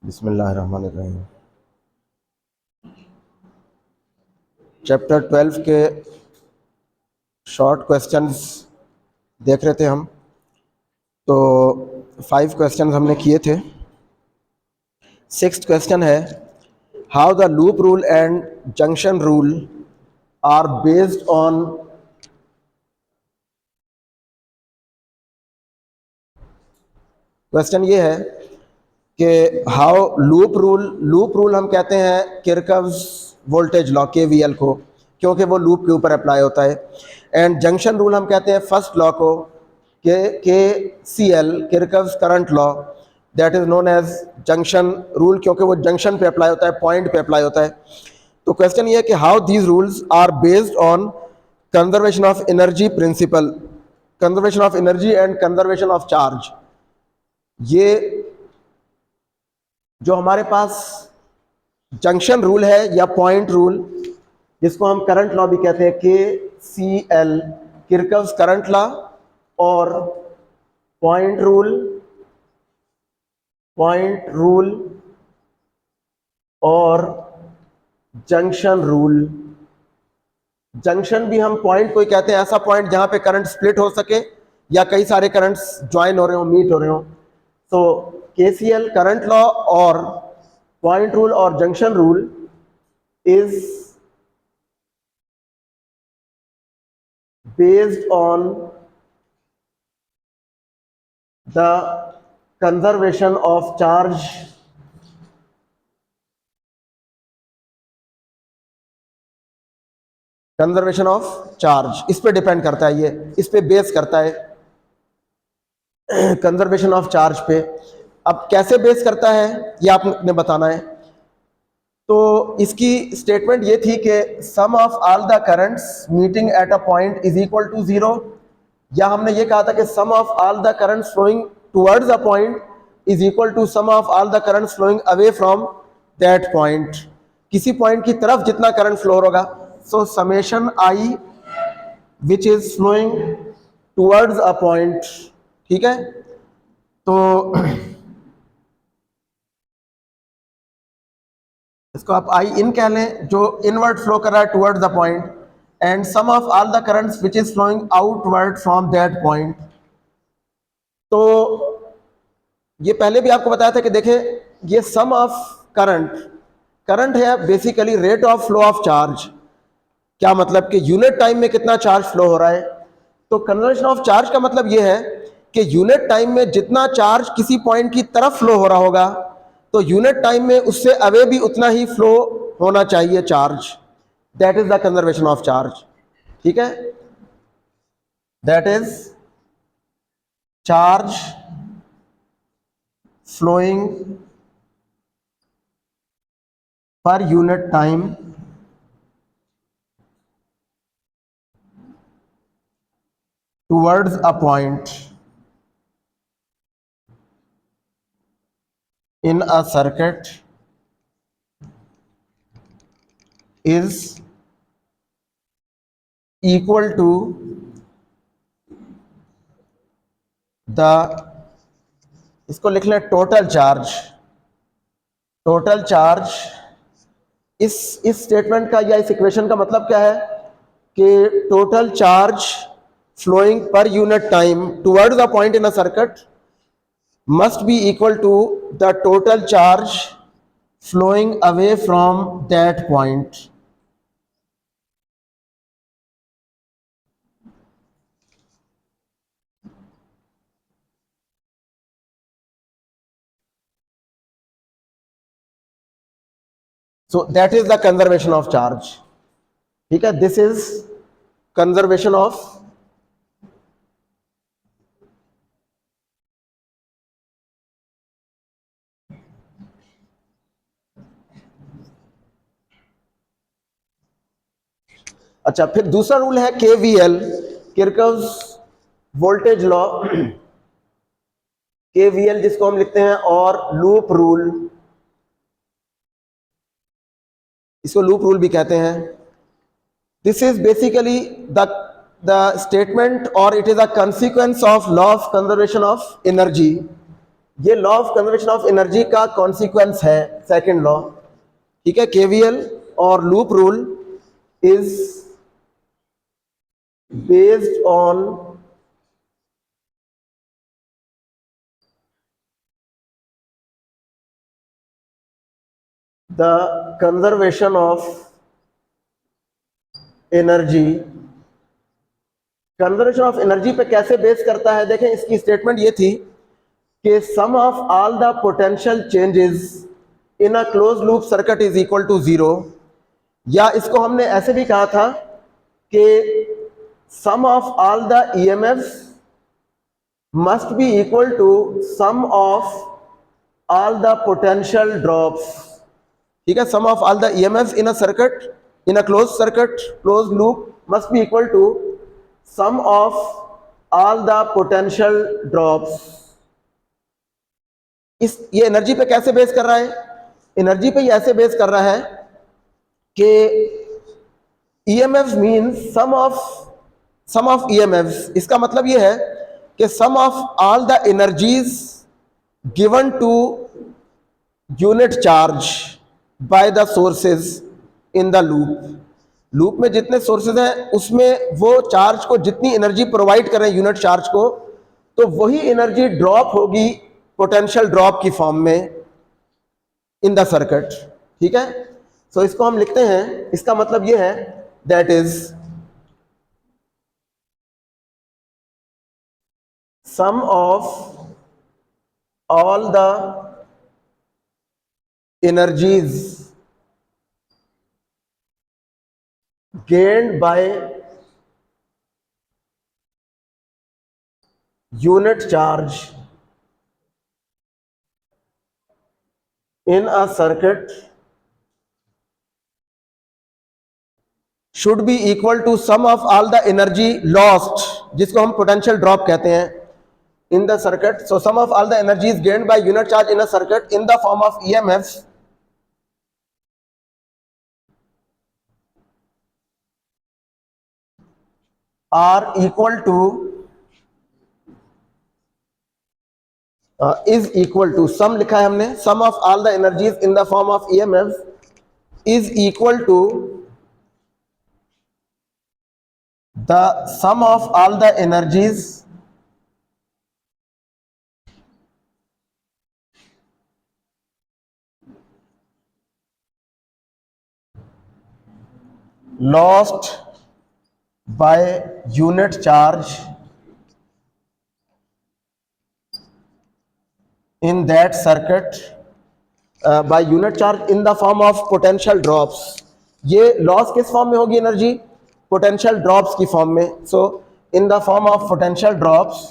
बिस्मिल्लाहिर्रहमानिर्रहीम। चैप्टर 12 के short questions देख रहे थे हम। तो 5 क्वेश्चंस हमने किए थे। 6th क्वेश्चन है, how the loop rule and junction rule are based on. Question ये है कि हाउ लूप रूल हम कहते हैं किरचॉफ्स वोल्टेज लॉ केवीएल को, क्योंकि वो लूप के ऊपर अप्लाई होता है। एंड जंक्शन रूल हम कहते हैं फर्स्ट लॉ को, K C L Kirchhoff's current law, that is known as junction rule, क्योंकि वो जंक्शन पे अप्लाई होता है, पॉइंट पे अप्लाई होता है। तो क्वेश्चन ये है कि how these rules are based on conservation of energy principle, conservation of energy and conservation of charge. ये जो हमारे पास जंक्शन रूल है या पॉइंट रूल, जिसको हम करंट लॉ भी कहते हैं, K C L Kirchhoff's current law, और पॉइंट रूल और जंक्शन रूल। जंक्शन भी हम पॉइंट को ही कहते हैं, ऐसा पॉइंट जहां पे करंट स्प्लिट हो सके या कई सारे करंट्स ज्वाइन हो रहे हो, मीट हो रहे हो। तो केसीएल करंट लॉ और पॉइंट रूल और junction rule is based on the conservation of charge, conservation of charge इस पे डिपेंड करता है, ये इस पे बेस करता है कंजर्वेशन ऑफ चार्ज पे। अब कैसे बेस करता है ये आपने बताना है। तो इसकी स्टेटमेंट ये थी कि sum of all the currents meeting at a point is equal to zero, या हमने ये कहा था कि sum of all the currents flowing towards a point is equal to sum of all the currents flowing away from that point. किसी point की तरफ जितना करंट फ्लो होगा, so summation I which is flowing towards a point, ठीक है। तो इसको आप आई इन कह लें, जो इनवर्ड फ्लो कर रहा है towards the point, and sum of all the currents which is flowing outward from that point. तो ये पहले भी आपको बताया था कि देखें, ये सम ऑफ करंट है basically rate of flow of charge. क्या मतलब कि यूनिट टाइम में कितना चार्ज फ्लो हो रहा है। तो कन्वर्जन ऑफ चार्ज का मतलब ये है कि यूनिट टाइम में जितना चार्ज किसी पॉइंट की तरफ फ्लो हो रहा होगा, तो यूनिट टाइम में उससे अवे भी उतना ही फ्लो होना चाहिए charge. That is the conservation of charge, ठीक है। That is charge flowing per unit time towards a point in a circuit is equal to the, इसको लिख लें टोटल चार्ज। टोटल चार्ज इस स्टेटमेंट का या इस इक्वेशन का मतलब क्या है कि total charge flowing per unit time towards a point in a circuit must be equal to the total charge flowing away from that point. So that is the conservation of charge, ठीक है। This is conservation of अच्छा, फिर दूसरा rule है KVL Kirchhoff's voltage law, KVL जिसको हम लिखते हैं, और लूप रूल, इसको लूप रूल भी कहते हैं। This is basically the statement और it is a consequence of law of conservation of energy. ये law of conservation of energy का कॉन्सिक्वेंस है, सेकंड लॉ, ठीक है। केवीएल और loop rule is based on the conservation of energy. Conservation of energy पे कैसे base करता है, देखें इसकी स्टेटमेंट ये थी कि sum of all the potential changes in a close loop circuit is equal to zero, या इसको हमने ऐसे भी कहा था कि sum of all the EMFs must be equal to sum of all the potential drops, ठीक है। Sum of all the EMFs in a circuit, in a close circuit, close loop must be equal to sum of all the potential drops. इस ये energy पे कैसे base कर रहा है, energy पे ये ऐसे बेस कर रहा है कि EMFs means sum of EMFs, इसका मतलब ये है कि sum of all the energies given to unit charge by the sources in the loop. Loop में जितने सोर्सेज हैं उसमें वो चार्ज को जितनी एनर्जी प्रोवाइड कर रहे हैं यूनिट चार्ज को, तो वही एनर्जी ड्रॉप होगी पोटेंशियल ड्रॉप की फॉर्म में इन द सर्किट, ठीक है। सो इसको हम लिखते हैं, इसका मतलब ये है that is sum of all the energies gained by unit charge in a circuit should be equal to sum of all the energy lost, जिसको हम potential drop कहते हैं, in the circuit. So sum of all the energies gained by unit charge in a circuit in the form of EMFs are equal to is equal to, sum लिखा है हमने, sum of all the energies in the form of EMFs is equal to the sum of all the energies lost by unit charge in that circuit by unit charge in the form of potential drops। ये loss किस form में होगी energy, potential drops की form में। So in the form of potential drops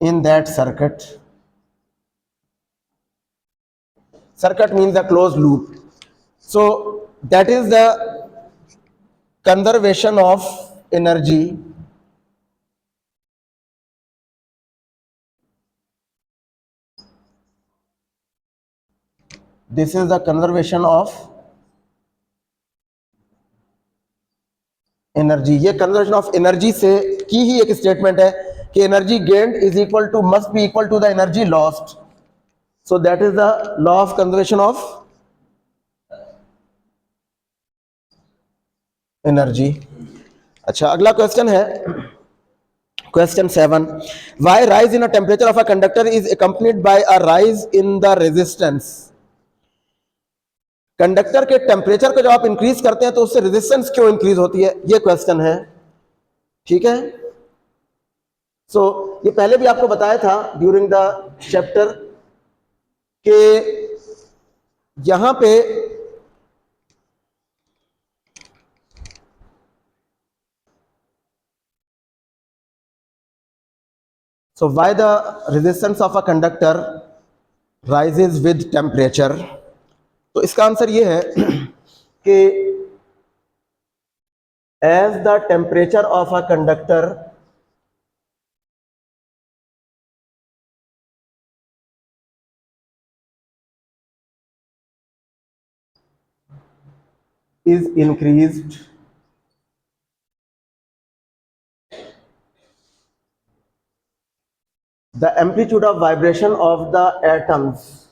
in that circuit, circuit means a closed loop, so that is the conservation of energy this is the conservation of energy. ये conservation of energy से की ही एक statement है कि energy gained is equal to must be equal to the energy lost. So that is the law of conservation of energy. अच्छा, अगला question है question 7, why rise in a temperature of a conductor is accompanied by a rise in the resistance. Conductor के temperature को जब आप increase करते हैं तो उससे रेजिस्टेंस क्यों इंक्रीज होती है, ये क्वेश्चन है, ठीक है। सो ये पहले भी आपको बताया था ड्यूरिंग द चैप्टर कि यहां पे so why the resistance of a conductor rises with temperature। तो इसका आंसर ये है कि as the temperature of a conductor is increased, the amplitude of vibration of the atoms